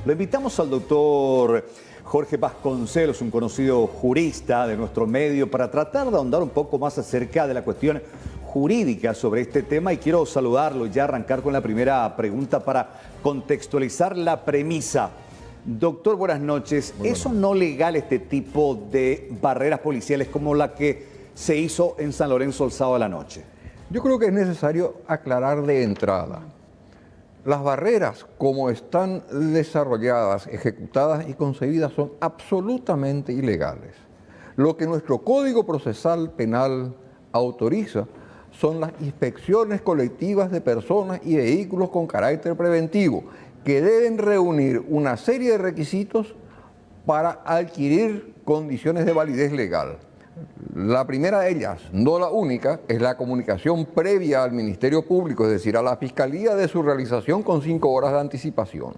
Lo invitamos al doctor Jorge Vasconcelos, un conocido jurista de nuestro medio, para tratar de ahondar un poco más acerca de la cuestión jurídica sobre este tema, y quiero saludarlo y ya arrancar con la primera pregunta para contextualizar la premisa. Doctor, buenas noches. ¿Es o no legal este tipo de barreras policiales como la que se hizo en San Lorenzo el sábado a la noche? Yo creo que es necesario aclarar de entrada. Las barreras, como están desarrolladas, ejecutadas y concebidas, son absolutamente ilegales. Lo que nuestro Código Procesal Penal autoriza son las inspecciones colectivas de personas y vehículos con carácter preventivo, que deben reunir una serie de requisitos para adquirir condiciones de validez legal. La primera de ellas, no la única, es la comunicación previa al Ministerio Público, es decir, a la Fiscalía, de su realización con 5 horas de anticipación.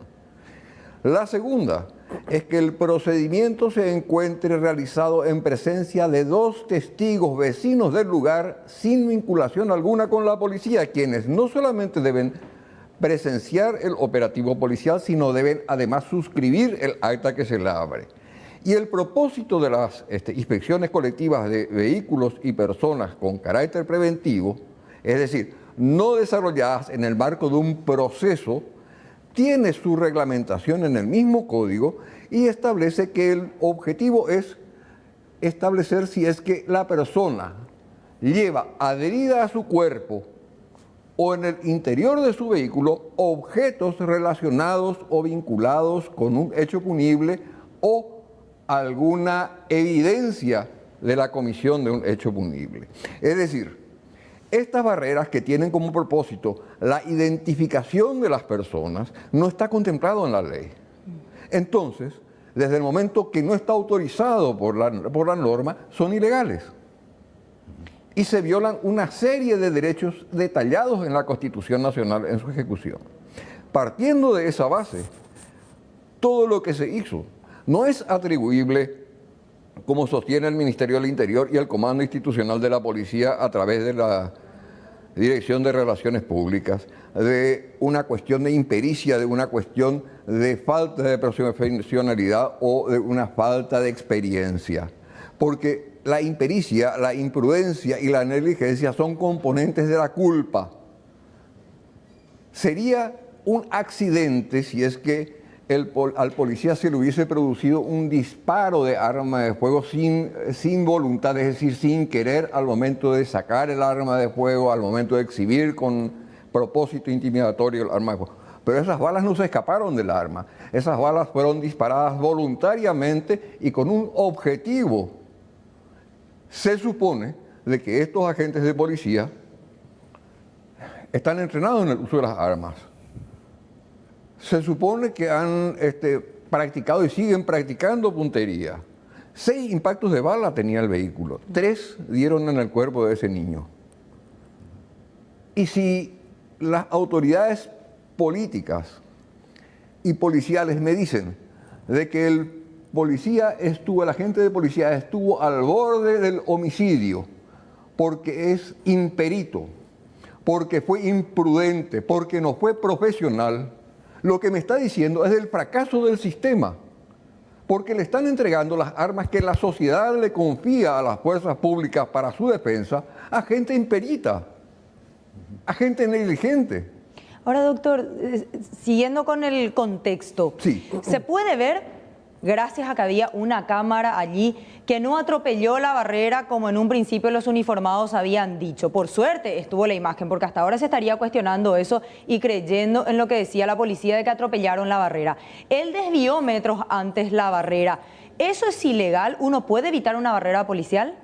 La segunda es que el procedimiento se encuentre realizado en presencia de 2 testigos vecinos del lugar sin vinculación alguna con la policía, quienes no solamente deben presenciar el operativo policial, sino deben además suscribir el acta que se le abre. Y el propósito de las inspecciones colectivas de vehículos y personas con carácter preventivo, es decir, no desarrolladas en el marco de un proceso, tiene su reglamentación en el mismo código y establece que el objetivo es establecer si es que la persona lleva adherida a su cuerpo o en el interior de su vehículo objetos relacionados o vinculados con un hecho punible o alguna evidencia de la comisión de un hecho punible. Es decir, estas barreras que tienen como propósito la identificación de las personas no está contemplado en la ley. Entonces, desde el momento que no está autorizado por la norma, son ilegales. Y se violan una serie de derechos detallados en la Constitución Nacional en su ejecución. Partiendo de esa base, todo lo que se hizo no es atribuible, como sostiene el Ministerio del Interior y el Comando Institucional de la Policía a través de la Dirección de Relaciones Públicas, de una cuestión de impericia, de una cuestión de falta de profesionalidad o de una falta de experiencia. Porque la impericia, la imprudencia y la negligencia son componentes de la culpa. Sería un accidente si es que al policía se le hubiese producido un disparo de arma de fuego sin voluntad, es decir, sin querer, al momento de sacar el arma de fuego, al momento de exhibir con propósito intimidatorio el arma de fuego. Pero esas balas no se escaparon del arma, esas balas fueron disparadas voluntariamente y con un objetivo. Se supone de que estos agentes de policía están entrenados en el uso de las armas. Se supone que han practicado y siguen practicando puntería. 6 impactos de bala tenía el vehículo, 3 dieron en el cuerpo de ese niño. Y si las autoridades políticas y policiales me dicen de que el agente de policía estuvo al borde del homicidio porque es imperito, porque fue imprudente, porque no fue profesional, lo que me está diciendo es del fracaso del sistema, porque le están entregando las armas que la sociedad le confía a las fuerzas públicas para su defensa a gente imperita, a gente negligente. Ahora, doctor, siguiendo con el contexto, sí. ¿Se puede ver, gracias a que había una cámara allí, que no atropelló la barrera como en un principio los uniformados habían dicho? Por suerte estuvo la imagen, porque hasta ahora se estaría cuestionando eso y creyendo en lo que decía la policía de que atropellaron la barrera. Él desvió metros antes la barrera. ¿Eso es ilegal? ¿Uno puede evitar una barrera policial?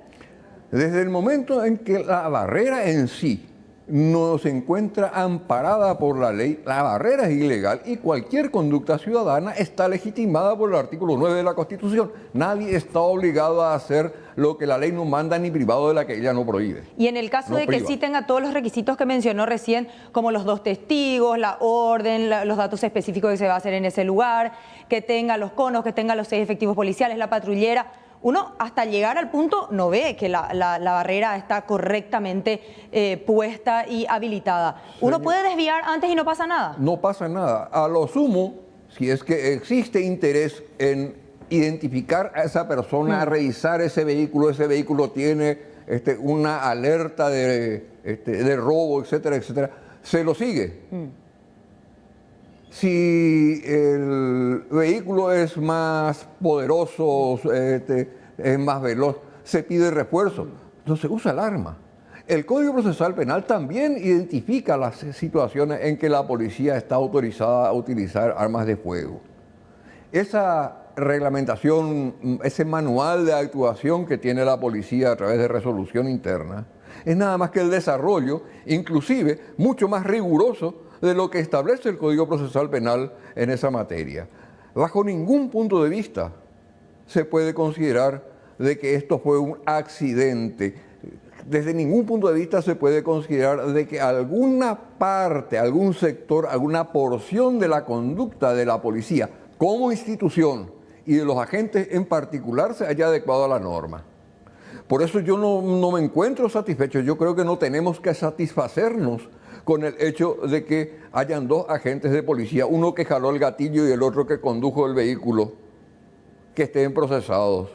Desde el momento en que la barrera en sí no se encuentra amparada por la ley, la barrera es ilegal y cualquier conducta ciudadana está legitimada por el artículo 9 de la Constitución. Nadie está obligado a hacer lo que la ley no manda ni privado de la que ella no prohíbe. Y en el caso de que sí tenga todos los requisitos que mencionó recién, como los 2 testigos, la orden, los datos específicos que se va a hacer en ese lugar, que tenga los conos, que tenga los 6 efectivos policiales, la patrullera, uno hasta llegar al punto no ve que la barrera está correctamente puesta y habilitada. ¿Uno puede desviar antes y no pasa nada? No pasa nada. A lo sumo, si es que existe interés en identificar a esa persona, a revisar ese vehículo tiene una alerta de robo, etcétera, etcétera, se lo sigue. Si el vehículo es más poderoso, es más veloz, se pide refuerzo, entonces usa el arma. El Código Procesal Penal también identifica las situaciones en que la policía está autorizada a utilizar armas de fuego. Esa reglamentación, ese manual de actuación que tiene la policía a través de resolución interna, es nada más que el desarrollo, inclusive mucho más riguroso de lo que establece el Código Procesal Penal en esa materia. Bajo ningún punto de vista se puede considerar de que esto fue un accidente. Desde ningún punto de vista se puede considerar de que alguna parte, algún sector, alguna porción de la conducta de la policía como institución y de los agentes en particular se haya adecuado a la norma. Por eso yo no me encuentro satisfecho. Yo creo que no tenemos que satisfacernos con el hecho de que hayan dos agentes de policía, uno que jaló el gatillo y el otro que condujo el vehículo, que estén procesados.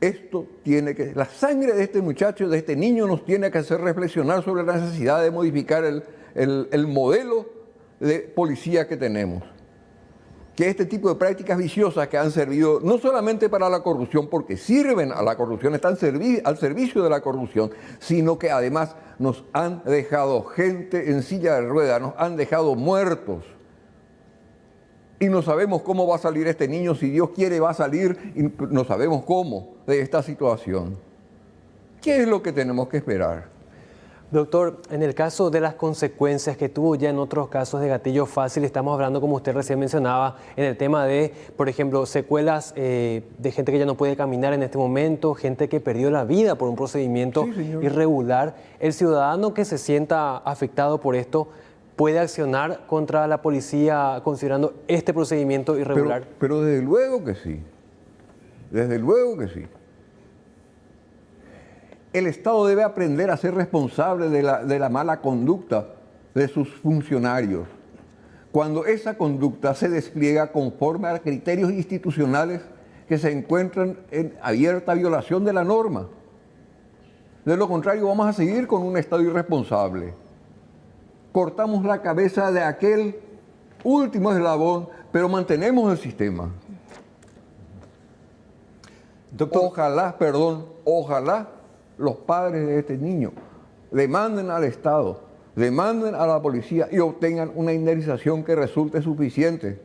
Esto tiene que, la sangre de este muchacho, de este niño, nos tiene que hacer reflexionar sobre la necesidad de modificar el modelo de policía que tenemos. Que este tipo de prácticas viciosas que han servido no solamente para la corrupción, porque sirven a la corrupción, están al servicio de la corrupción, sino que además nos han dejado gente en silla de ruedas, nos han dejado muertos. Y no sabemos cómo va a salir este niño, si Dios quiere va a salir, y no sabemos cómo de esta situación. ¿Qué es lo que tenemos que esperar? Doctor, en el caso de las consecuencias que tuvo ya en otros casos de gatillo fácil, estamos hablando, como usted recién mencionaba, en el tema de, por ejemplo, secuelas de gente que ya no puede caminar en este momento, gente que perdió la vida por un procedimiento irregular. El ciudadano que se sienta afectado por esto puede accionar contra la policía considerando este procedimiento irregular. Pero desde luego que sí. Desde luego que sí. El Estado debe aprender a ser responsable de la mala conducta de sus funcionarios. Cuando esa conducta se despliega conforme a criterios institucionales que se encuentran en abierta violación de la norma. De lo contrario, vamos a seguir con un Estado irresponsable. Cortamos la cabeza de aquel último eslabón, pero mantenemos el sistema. Doctor, ojalá los padres de este niño demanden al Estado, demanden a la policía y obtengan una indemnización que resulte suficiente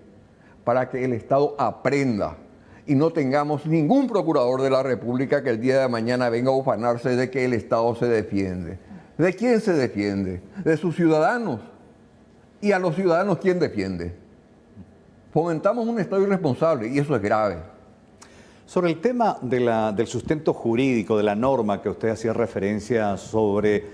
para que el Estado aprenda y no tengamos ningún procurador de la República que el día de mañana venga a ufanarse de que el Estado se defiende. ¿De quién se defiende? De sus ciudadanos. ¿Y a los ciudadanos quién defiende? Fomentamos un Estado irresponsable y eso es grave. Sobre el tema del sustento jurídico, de la norma que usted hacía referencia sobre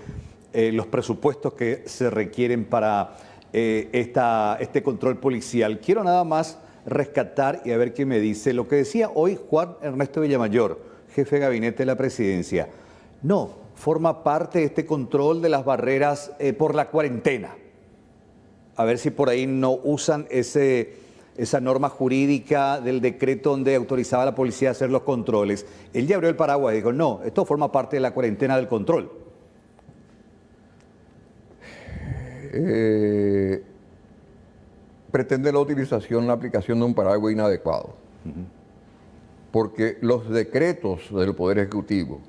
los presupuestos que se requieren para este control policial, quiero nada más rescatar y a ver qué me dice lo que decía hoy Juan Ernesto Villamayor, jefe de gabinete de la presidencia. No, forma parte de este control de las barreras por la cuarentena. A ver si por ahí no usan esa norma jurídica del decreto donde autorizaba a la policía a hacer los controles. Él ya abrió el paraguas y dijo, no, esto forma parte de la cuarentena del control. Pretende la utilización, la aplicación de un paraguas inadecuado. Porque los decretos del Poder Ejecutivo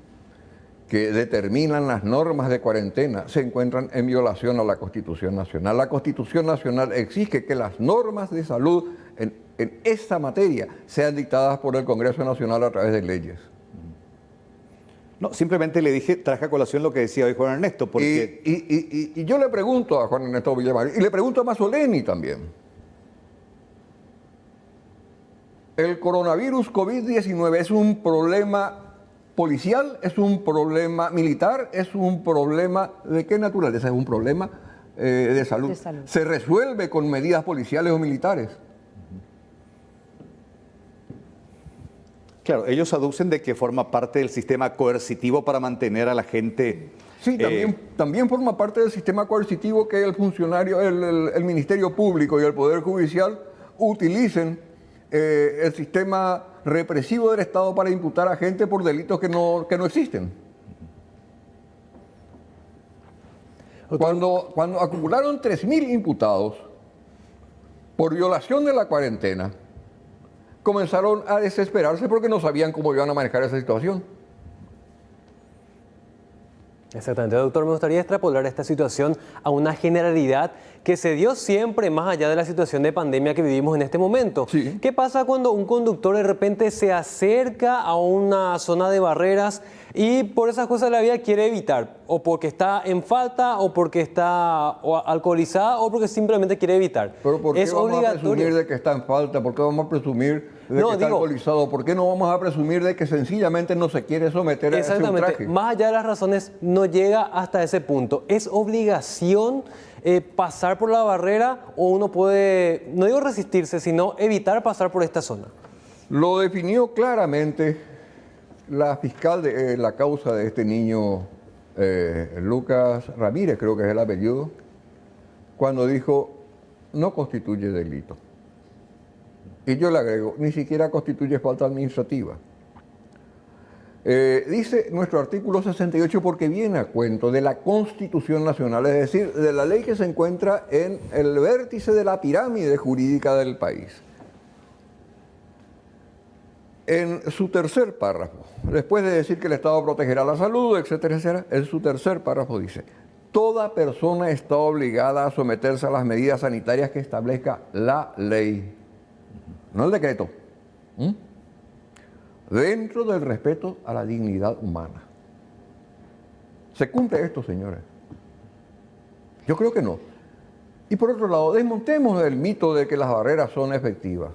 que determinan las normas de cuarentena se encuentran en violación a la Constitución Nacional. La Constitución Nacional exige que las normas de salud en esta materia sean dictadas por el Congreso Nacional a través de leyes. No, simplemente le dije, traje a colación lo que decía hoy Juan Ernesto, porque... Y yo le pregunto a Juan Ernesto Villamar, y le pregunto a Mazzoleni también. ¿El coronavirus COVID-19 es un problema policial, es un problema militar, es un problema de qué naturaleza? Es un problema de salud. ¿Se resuelve con medidas policiales o militares? Claro, ellos aducen de que forma parte del sistema coercitivo para mantener a la gente... Sí, también forma parte del sistema coercitivo que el funcionario, el Ministerio Público y el Poder Judicial utilicen el sistema represivo del Estado para imputar a gente por delitos que no existen. Cuando acumularon 3.000 imputados por violación de la cuarentena, comenzaron a desesperarse porque no sabían cómo iban a manejar esa situación. Exactamente, doctor, me gustaría extrapolar esta situación a una generalidad que se dio siempre más allá de la situación de pandemia que vivimos en este momento. Sí. ¿Qué pasa cuando un conductor de repente se acerca a una zona de barreras y por esas cosas de la vida quiere evitar? O porque está en falta, o porque está alcoholizada, o porque simplemente quiere evitar. Pero ¿por qué es vamos obligatorio. a presumir de que está en falta? ¿Por qué vamos a presumir de que está alcoholizado? ¿Por qué no vamos a presumir de que sencillamente no se quiere someter a ese ultraje? Exactamente, más allá de las razones, no llega hasta ese punto. ¿Es obligación pasar por la barrera o uno puede, no digo resistirse, sino evitar pasar por esta zona? Lo definió claramente la fiscal de la causa de este niño, Lucas Ramírez, creo que es el apellido, cuando dijo, no constituye delito. Y yo le agrego, ni siquiera constituye falta administrativa. Dice nuestro artículo 68 porque viene a cuento de la Constitución Nacional, es decir, de la ley que se encuentra en el vértice de la pirámide jurídica del país. En su tercer párrafo, después de decir que el Estado protegerá la salud, etcétera, etcétera, en su tercer párrafo dice, toda persona está obligada a someterse a las medidas sanitarias que establezca la ley, no el decreto. Dentro del respeto a la dignidad humana. ¿Se cumple esto, señores? Yo creo que no. Y por otro lado, desmontemos el mito de que las barreras son efectivas.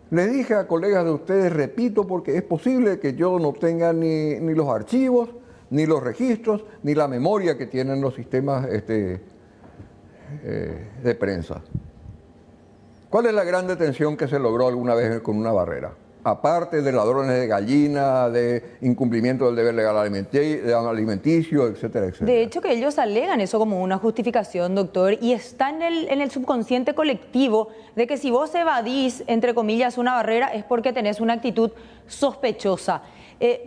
Les dije a colegas de ustedes, repito, porque es posible que yo no tenga ni los archivos, ni los registros, ni la memoria que tienen los sistemas de prensa. ¿Cuál es la gran detención que se logró alguna vez con una barrera? Aparte de ladrones de gallina, de incumplimiento del deber legal alimenticio, etcétera, etcétera. De hecho, que ellos alegan eso como una justificación, doctor, y está en el subconsciente colectivo de que si vos evadís, entre comillas, una barrera es porque tenés una actitud sospechosa.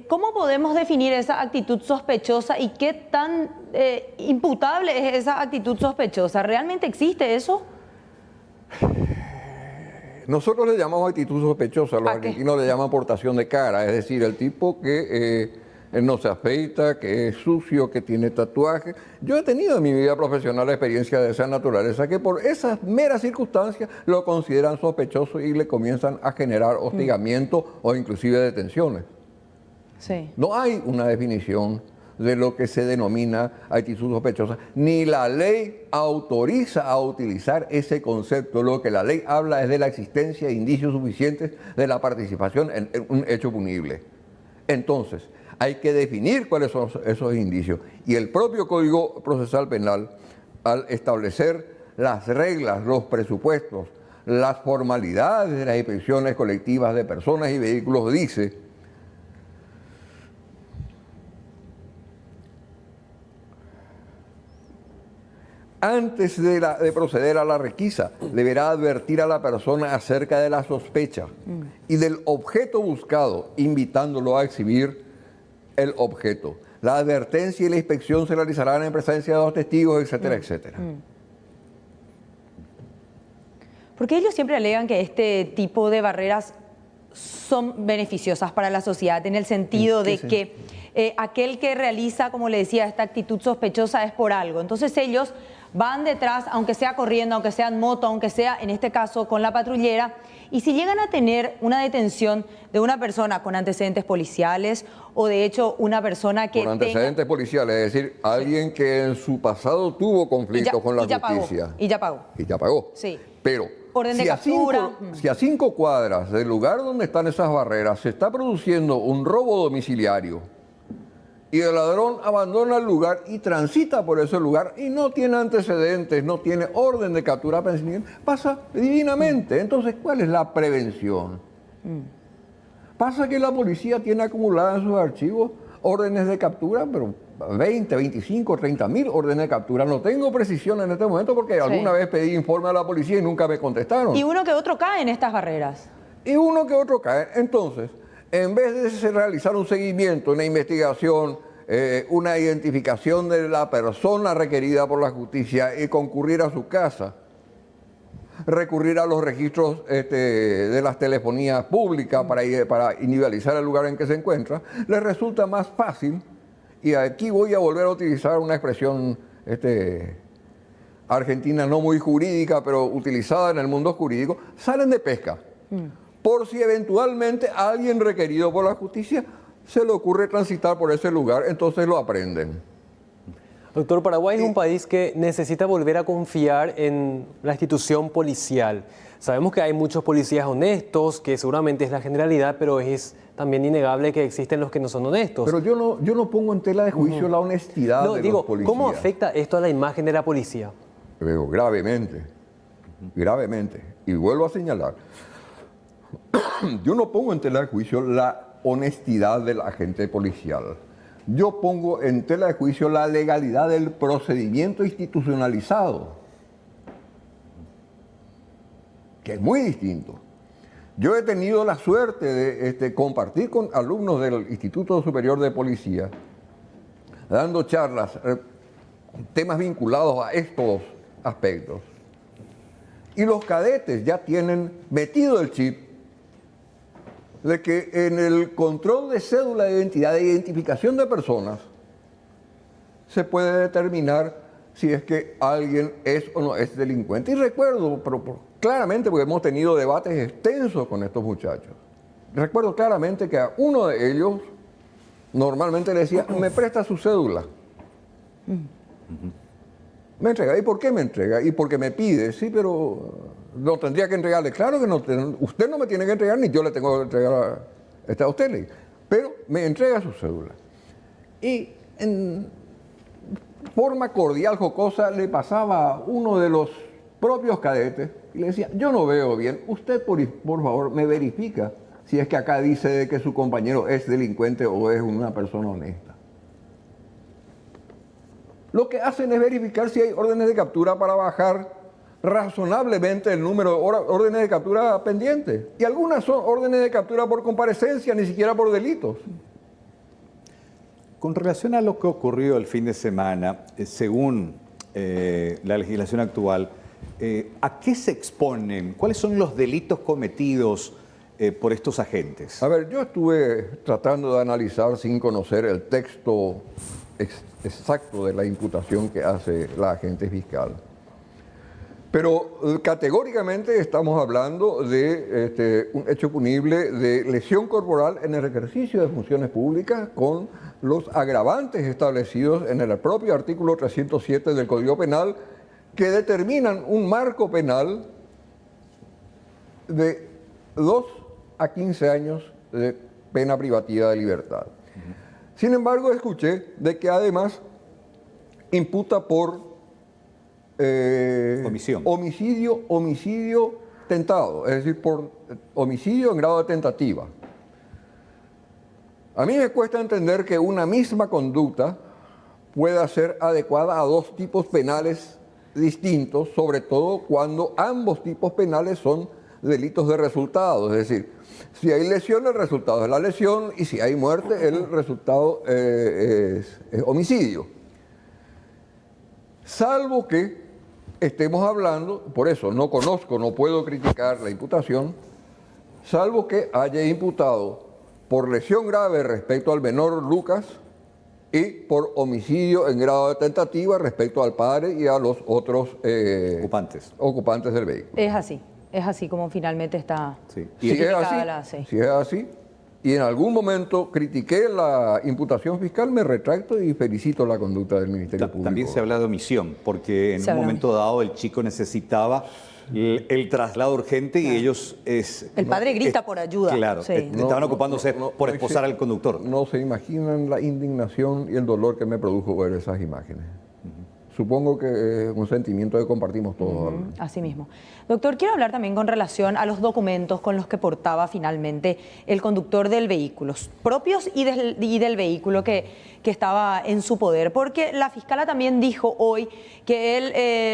¿Cómo podemos definir esa actitud sospechosa y qué tan imputable es esa actitud sospechosa? ¿Realmente existe eso? Nosotros le llamamos actitud sospechosa, los argentinos le llaman portación de cara, es decir, el tipo que no se afeita, que es sucio, que tiene tatuaje. Yo he tenido en mi vida profesional experiencia de esa naturaleza, que por esas meras circunstancias lo consideran sospechoso y le comienzan a generar hostigamiento o inclusive detenciones. Sí. No hay una definición de lo que se denomina actitud sospechosa, ni la ley autoriza a utilizar ese concepto. Lo que la ley habla es de la existencia de indicios suficientes de la participación en un hecho punible. Entonces, hay que definir cuáles son esos indicios. Y el propio Código Procesal Penal, al establecer las reglas, los presupuestos, las formalidades de las inspecciones colectivas de personas y vehículos, dice: antes de proceder a la requisa, deberá advertir a la persona acerca de la sospecha y del objeto buscado, invitándolo a exhibir el objeto. La advertencia y la inspección se realizarán en presencia de los testigos, etcétera, etcétera. Porque ellos siempre alegan que este tipo de barreras son beneficiosas para la sociedad, en el sentido de que aquel que realiza, como le decía, esta actitud sospechosa es por algo. Entonces ellos van detrás, aunque sea corriendo, aunque sea en moto, aunque sea, en este caso, con la patrullera, y si llegan a tener una detención de una persona con antecedentes policiales o de hecho una persona que con antecedentes policiales, es decir, alguien que en su pasado tuvo conflictos con la justicia. Y ya pagó. Y ya pagó. Sí. Pero orden de captura. Si a 5 cuadras del lugar donde están esas barreras se está produciendo un robo domiciliario y el ladrón abandona el lugar y transita por ese lugar y no tiene antecedentes, no tiene orden de captura, pasa divinamente. Entonces, ¿cuál es la prevención? ¿Pasa que la policía tiene acumulada en sus archivos órdenes de captura, pero 20, 25, 30.000 órdenes de captura. No tengo precisión en este momento porque alguna vez pedí informe a la policía y nunca me contestaron. Y uno que otro cae en estas barreras. Y uno que otro cae. Entonces, en vez de realizar un seguimiento, una investigación, una identificación de la persona requerida por la justicia y concurrir a su casa, recurrir a los registros de las telefonías públicas para individualizar el lugar en que se encuentra, les resulta más fácil, y aquí voy a volver a utilizar una expresión argentina no muy jurídica, pero utilizada en el mundo jurídico, salen de pesca. Por si eventualmente a alguien requerido por la justicia se le ocurre transitar por ese lugar, entonces lo aprenden. Doctor, Paraguay es un país que necesita volver a confiar en la institución policial. Sabemos que hay muchos policías honestos, que seguramente es la generalidad, pero es también innegable que existen los que no son honestos. Pero yo no pongo en tela de juicio la honestidad de los policías. ¿Cómo afecta esto a la imagen de la policía? Pero gravemente, gravemente. Y vuelvo a señalar, yo no pongo en tela de juicio la honestidad del agente policial. Yo pongo en tela de juicio la legalidad del procedimiento institucionalizado, que es muy distinto. Yo he tenido la suerte de compartir con alumnos del Instituto Superior de Policía, dando charlas, temas vinculados a estos aspectos. Y los cadetes ya tienen metido el chip de que en el control de cédula de identidad, de identificación de personas, se puede determinar si es que alguien es o no es delincuente. Y recuerdo, claramente, porque hemos tenido debates extensos con estos muchachos, recuerdo claramente que a uno de ellos normalmente le decía, ¿me presta su cédula? Me entrega. ¿Y por qué me entrega? Y porque me pide. Sí, pero no tendría que entregarle. Claro que no, usted no me tiene que entregar, ni yo le tengo que entregar a usted. Pero me entrega su cédula. Y en forma cordial, jocosa, le pasaba a uno de los propios cadetes y le decía, yo no veo bien, usted por favor me verifica si es que acá dice de que su compañero es delincuente o es una persona honesta. Lo que hacen es verificar si hay órdenes de captura para bajar razonablemente el número de órdenes de captura pendientes. Y algunas son órdenes de captura por comparecencia, ni siquiera por delitos. Con relación a lo que ocurrió el fin de semana, según la legislación actual, ¿a qué se exponen? ¿Cuáles son los delitos cometidos por estos agentes? A ver, yo estuve tratando de analizar sin conocer el texto exacto de la imputación que hace la agente fiscal. Pero categóricamente estamos hablando de un hecho punible de lesión corporal en el ejercicio de funciones públicas con los agravantes establecidos en el propio artículo 307 del Código Penal que determinan un marco penal de 2 a 15 años de pena privativa de libertad. Sin embargo, escuché de que además imputa por homicidio tentado, es decir, por homicidio en grado de tentativa. A mí me cuesta entender que una misma conducta pueda ser adecuada a dos tipos penales distintos, sobre todo cuando ambos tipos penales son delitos de resultado, es decir, si hay lesión, el resultado es la lesión, y si hay muerte, el resultado es homicidio. Salvo que estemos hablando, por eso no conozco, no puedo criticar la imputación, salvo que haya imputado por lesión grave respecto al menor Lucas y por homicidio en grado de tentativa respecto al padre y a los otros ocupantes del vehículo. Es así como finalmente está tipificada si es así, y en algún momento critiqué la imputación fiscal, me retracto y felicito la conducta del Ministerio Público. También se habla de omisión, porque en un momento dado el chico necesitaba el traslado urgente y ellos... El padre grita por ayuda. Claro, estaban ocupándose por esposar al conductor. No se imaginan la indignación y el dolor que me produjo ver esas imágenes. Supongo que es un sentimiento que compartimos todos. Así mismo. Doctor, quiero hablar también con relación a los documentos con los que portaba finalmente el conductor del vehículo, propios y del vehículo que estaba en su poder, porque la fiscala también dijo hoy que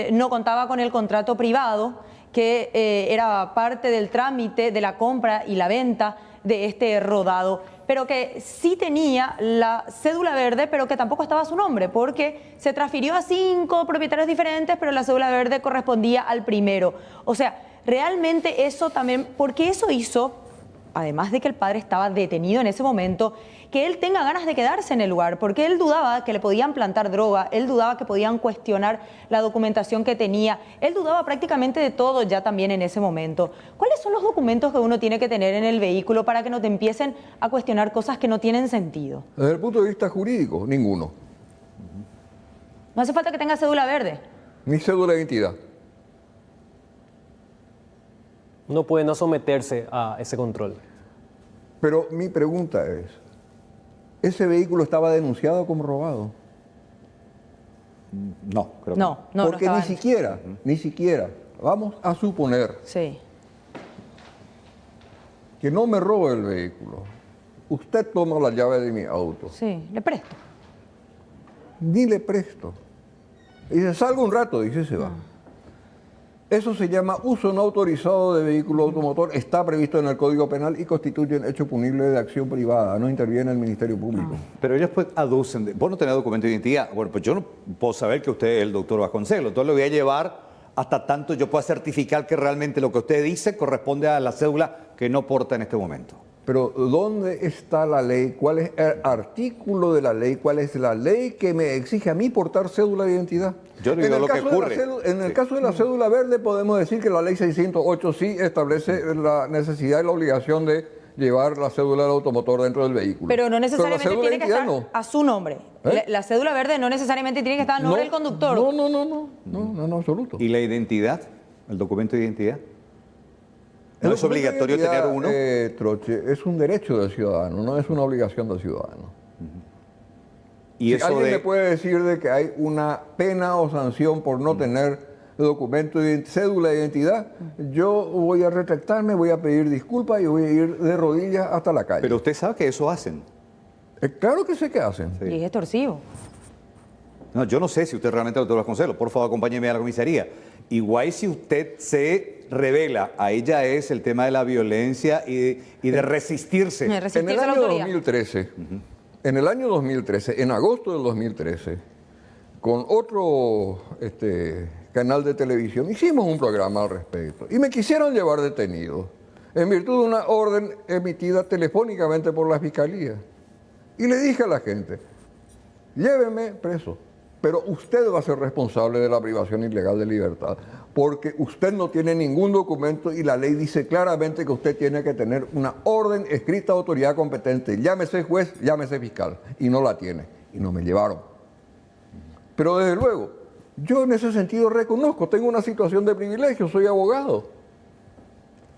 él no contaba con el contrato privado, que era parte del trámite de la compra y la venta de este rodado, pero que sí tenía la cédula verde, pero que tampoco estaba a su nombre, porque se transfirió a 5 propietarios diferentes, pero la cédula verde correspondía al primero. O sea, realmente eso también, porque eso hizo, además de que el padre estaba detenido en ese momento, que él tenga ganas de quedarse en el lugar, porque él dudaba que le podían plantar droga, él dudaba que podían cuestionar la documentación que tenía, él dudaba prácticamente de todo ya también en ese momento. ¿Cuáles son los documentos que uno tiene que tener en el vehículo para que no te empiecen a cuestionar cosas que no tienen sentido? Desde el punto de vista jurídico, ninguno. No hace falta que tenga cédula verde. Ni cédula de identidad. Uno puede no someterse a ese control. Pero mi pregunta es, ¿ese vehículo estaba denunciado como robado? No, creo que no. No Porque estaba ni siquiera, vamos a suponer Sí. que no me robe el vehículo. Usted toma la llave de mi auto. Sí, le presto. Ni le presto. Dice, salgo un rato, dice, se va. Eso se llama uso no autorizado de vehículo automotor, está previsto en el Código Penal y constituye un hecho punible de acción privada, no interviene el Ministerio Público. Pero ellos pues aducen, vos no tenés documento de identidad. Bueno, pues yo no puedo saber que usted es el doctor Vasconcelos, entonces lo voy a llevar hasta tanto yo pueda certificar que realmente lo que usted dice corresponde a la cédula que no porta en este momento. Pero ¿dónde está la ley? ¿Cuál es el artículo de la ley? ¿Cuál es la ley que me exige a mí portar cédula de identidad? Yo digo lo que ocurre. En el caso de la cédula verde podemos decir que la ley 608 sí establece la necesidad y la obligación de llevar la cédula del automotor dentro del vehículo. Pero no necesariamente Pero la cédula tiene que de estar identidad a su nombre. La cédula verde no necesariamente tiene que estar a nombre del conductor. No, en absoluto. ¿Y la identidad? ¿El documento de identidad? ¿No El es obligatorio documento tener de identidad, uno? Troche, es un derecho del ciudadano, no es una obligación del ciudadano. Y Si eso alguien de... me puede decir de que hay una pena o sanción por no tener documento de cédula de identidad, yo voy a retractarme, voy a pedir disculpas y voy a ir de rodillas hasta la calle. Pero usted sabe que eso hacen. Claro que sé qué hacen. Sí. Y es extorsivo. No, yo no sé si usted realmente es el doctor Vasconcelos. Por favor, acompáñeme a la comisaría. Igual si usted se revela, ahí ya es el tema de la violencia y de resistirse. De En resistirse el a la año autoridad. 2013, en el año 2013, en agosto del 2013, con otro canal de televisión, hicimos un programa al respecto y me quisieron llevar detenido en virtud de una orden emitida telefónicamente por la Fiscalía. Y le dije a la gente, lléveme preso, pero usted va a ser responsable de la privación ilegal de libertad, porque usted no tiene ningún documento y la ley dice claramente que usted tiene que tener una orden escrita de autoridad competente, llámese juez, llámese fiscal, y no la tiene, y no me llevaron. Pero desde luego, yo en ese sentido reconozco, tengo una situación de privilegio, soy abogado,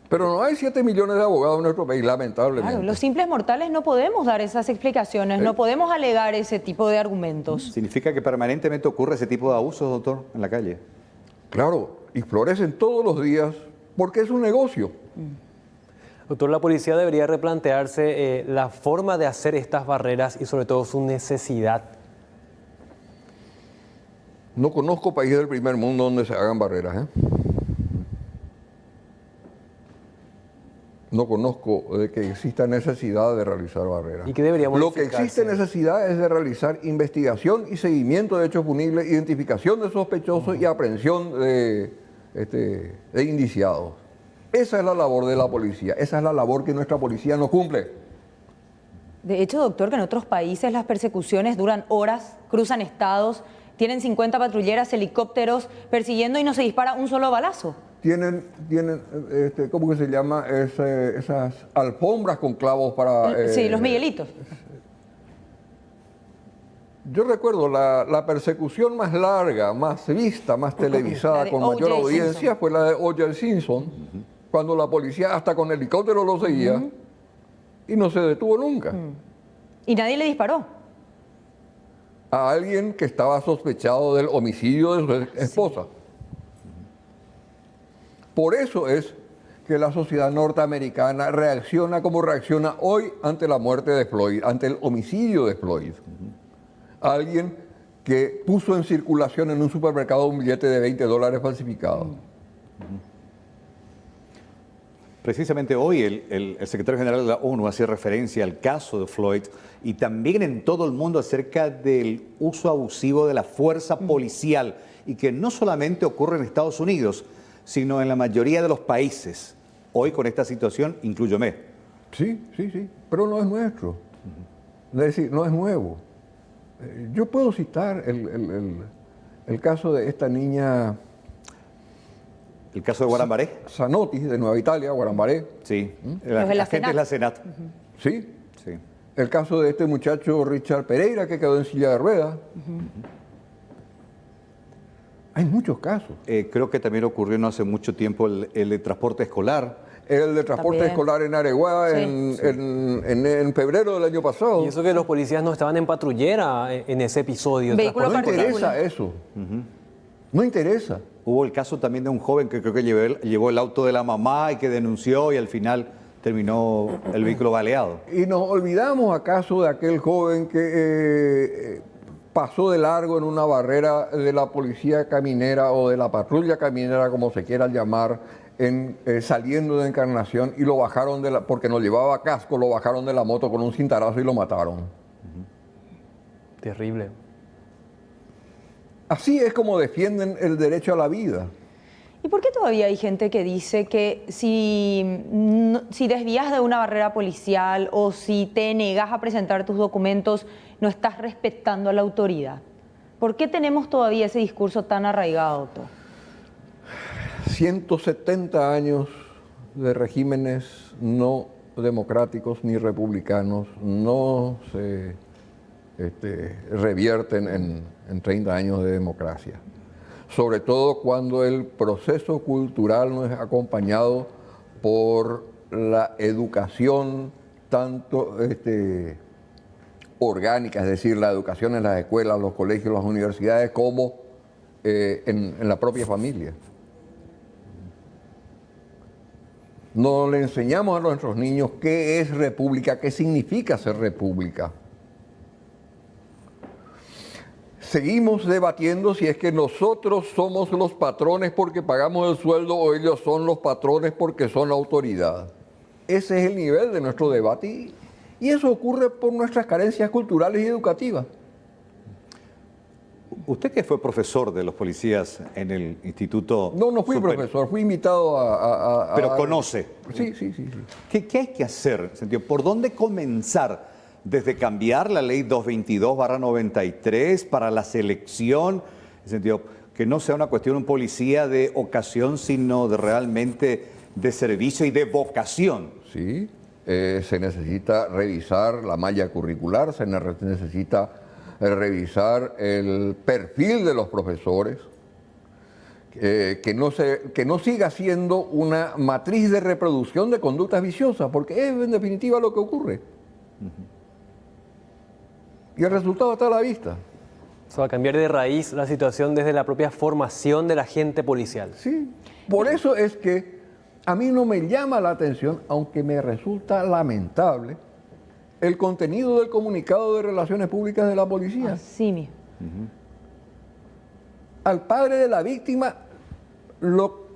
pero no hay 7 millones de abogados en nuestro país, lamentablemente. Claro, los simples mortales no podemos dar esas explicaciones, no podemos alegar ese tipo de argumentos. ¿Significa que permanentemente ocurre ese tipo de abusos, doctor, en la calle? Claro, y florecen todos los días porque es un negocio. Doctor, la policía debería replantearse la forma de hacer estas barreras y sobre todo su necesidad. No conozco país del primer mundo donde se hagan barreras, ¿eh? No conozco de que exista necesidad de realizar barreras. ¿Y qué debería Lo que modificarse? existe necesidad es de realizar investigación y seguimiento de hechos punibles, identificación de sospechosos y aprehensión de indiciados. Esa es la labor de la policía, esa es la labor que nuestra policía no cumple. De hecho, doctor, que en otros países las persecuciones duran horas, cruzan estados, tienen 50 patrulleras, helicópteros persiguiendo y no se dispara un solo balazo. Tienen ¿cómo que se llama? Esas alfombras con clavos para... Sí, los Miguelitos. Yo recuerdo la persecución más larga, más vista, más televisada, La de con mayor O.J. audiencia, Simpson. fue la de O.J. Simpson, cuando la policía hasta con helicóptero lo seguía y no se detuvo nunca. Y nadie le disparó. a alguien que estaba sospechado del homicidio de su esposa. Por eso es que la sociedad norteamericana reacciona como reacciona hoy ante la muerte de Floyd, ante el homicidio de Floyd. Alguien que puso en circulación en un supermercado un billete de $20 falsificado. Precisamente hoy el secretario general de la ONU hacía referencia al caso de Floyd y también en todo el mundo acerca del uso abusivo de la fuerza policial y que no solamente ocurre en Estados Unidos, sino en la mayoría de los países. Hoy con esta situación, incluyome. Sí, pero no es nuestro. Es decir, no es nuevo. Yo puedo citar el caso de esta niña... ¿El caso de Guarambaré? Zanotti, de Nueva Italia, Guarambaré. Sí, la gente es la Senat. Sí. Sí. El caso de este muchacho Richard Pereira, que quedó en silla de ruedas. Hay muchos casos. Creo que también ocurrió no hace mucho tiempo el de transporte escolar. El de transporte También. escolar en Areguá Sí. en febrero del año pasado. Y eso que los policías no estaban en patrullera en ese episodio. Vehículo No transporte escolar. interesa eso. No interesa. Hubo el caso también de un joven que creo que llevó el auto de la mamá y que denunció y al final terminó el vehículo baleado. Y nos olvidamos acaso de aquel joven que pasó de largo en una barrera de la policía caminera o de la patrulla caminera, como se quiera llamar, saliendo de Encarnación y lo bajaron porque no llevaba casco, lo bajaron de la moto con un cintarazo y lo mataron. Terrible. Así es como defienden el derecho a la vida. ¿Y por qué todavía hay gente que dice que si desvías de una barrera policial o si te negas a presentar tus documentos, no estás respetando a la autoridad? ¿Por qué tenemos todavía ese discurso tan arraigado, doctor? 170 años de regímenes no democráticos ni republicanos no se revierten en 30 años de democracia. Sobre todo cuando el proceso cultural no es acompañado por la educación tanto orgánica, es decir, la educación en las escuelas, los colegios, las universidades, como en la propia familia. No le enseñamos a nuestros niños qué es república, qué significa ser república. Seguimos debatiendo si es que nosotros somos los patrones porque pagamos el sueldo o ellos son los patrones porque son autoridad. Ese es el nivel de nuestro debate y eso ocurre por nuestras carencias culturales y educativas. Usted que fue profesor de los policías en el Instituto... No fui profesor, fui invitado a Pero conoce. Sí. ¿Qué hay que hacer? ¿Por dónde comenzar? Desde cambiar la ley 222/93 para la selección, en el sentido que no sea una cuestión de un policía de ocasión, sino de realmente de servicio y de vocación. Sí, se necesita revisar la malla curricular, se necesita revisar el perfil de los profesores, que no siga siendo una matriz de reproducción de conductas viciosas, porque es en definitiva lo que ocurre. Y el resultado está a la vista. Eso va a cambiar de raíz la situación desde la propia formación del agente policial. Sí, por eso es que a mí no me llama la atención, aunque me resulta lamentable, el contenido del comunicado de Relaciones Públicas de la policía. Así mismo. Al padre de la víctima lo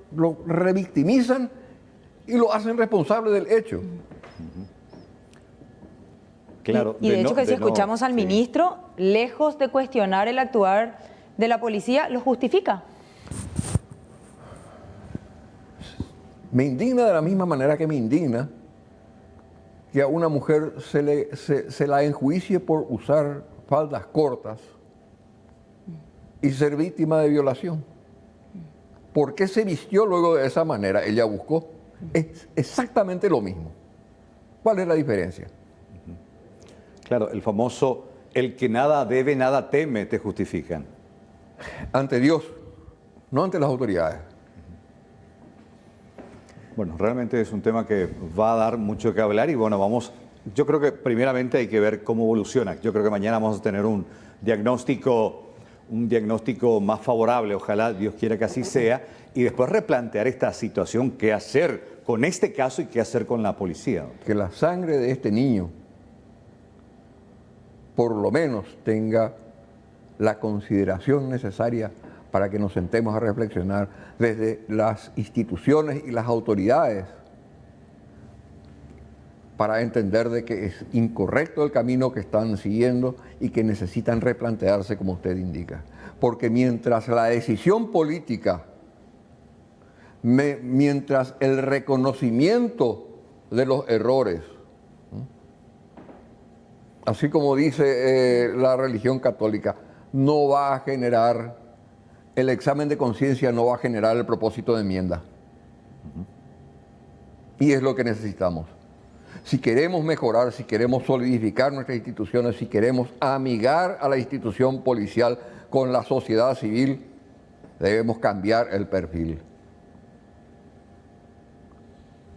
revictimizan y lo hacen responsable del hecho. Claro, Y de hecho que si escuchamos al sí. ministro, lejos de cuestionar el actuar de la policía, lo justifica. Me indigna de la misma manera que me indigna que a una mujer se la enjuicie por usar faldas cortas y ser víctima de violación. ¿Por qué se vistió luego de esa manera? Ella buscó. Es exactamente lo mismo. ¿Cuál es la diferencia? Claro, el famoso, el que nada debe, nada teme, te justifican. Ante Dios, no ante las autoridades. Bueno, realmente es un tema que va a dar mucho que hablar y bueno, vamos Yo creo que primeramente hay que ver cómo evoluciona. Yo creo que mañana vamos a tener un diagnóstico más favorable, ojalá Dios quiera que así sea, y después replantear esta situación, qué hacer con este caso y qué hacer con la policía. Que la sangre de este niño por lo menos tenga la consideración necesaria para que nos sentemos a reflexionar desde las instituciones y las autoridades para entender de que es incorrecto el camino que están siguiendo y que necesitan replantearse como usted indica. Porque mientras la decisión política, mientras el reconocimiento de los errores, así como dice la religión católica, no va a generar, el examen de conciencia no va a generar el propósito de enmienda. Y es lo que necesitamos. Si queremos mejorar, si queremos solidificar nuestras instituciones, si queremos amigar a la institución policial con la sociedad civil, debemos cambiar el perfil.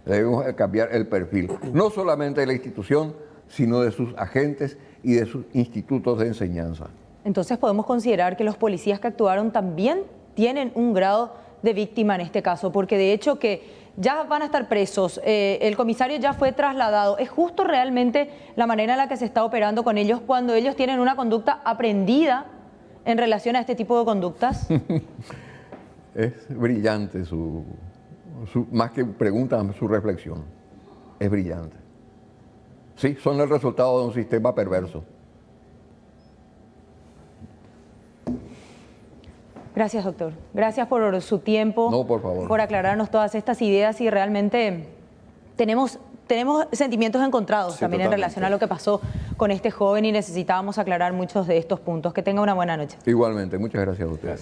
Debemos cambiar el perfil, no solamente de la institución, sino de sus agentes y de sus institutos de enseñanza. Entonces podemos considerar que los policías que actuaron también tienen un grado de víctima en este caso, porque de hecho que ya van a estar presos, el comisario ya fue trasladado. ¿Es justo realmente la manera en la que se está operando con ellos cuando ellos tienen una conducta aprendida en relación a este tipo de conductas? Es brillante más que pregunta, su reflexión. Es brillante. Sí, son el resultado de un sistema perverso. Gracias, doctor. Gracias por su tiempo. No, por favor. Por aclararnos todas estas ideas y realmente tenemos sentimientos encontrados también totalmente. en relación a lo que pasó con este joven y necesitábamos aclarar muchos de estos puntos. Que tenga una buena noche. Igualmente, muchas gracias a ustedes.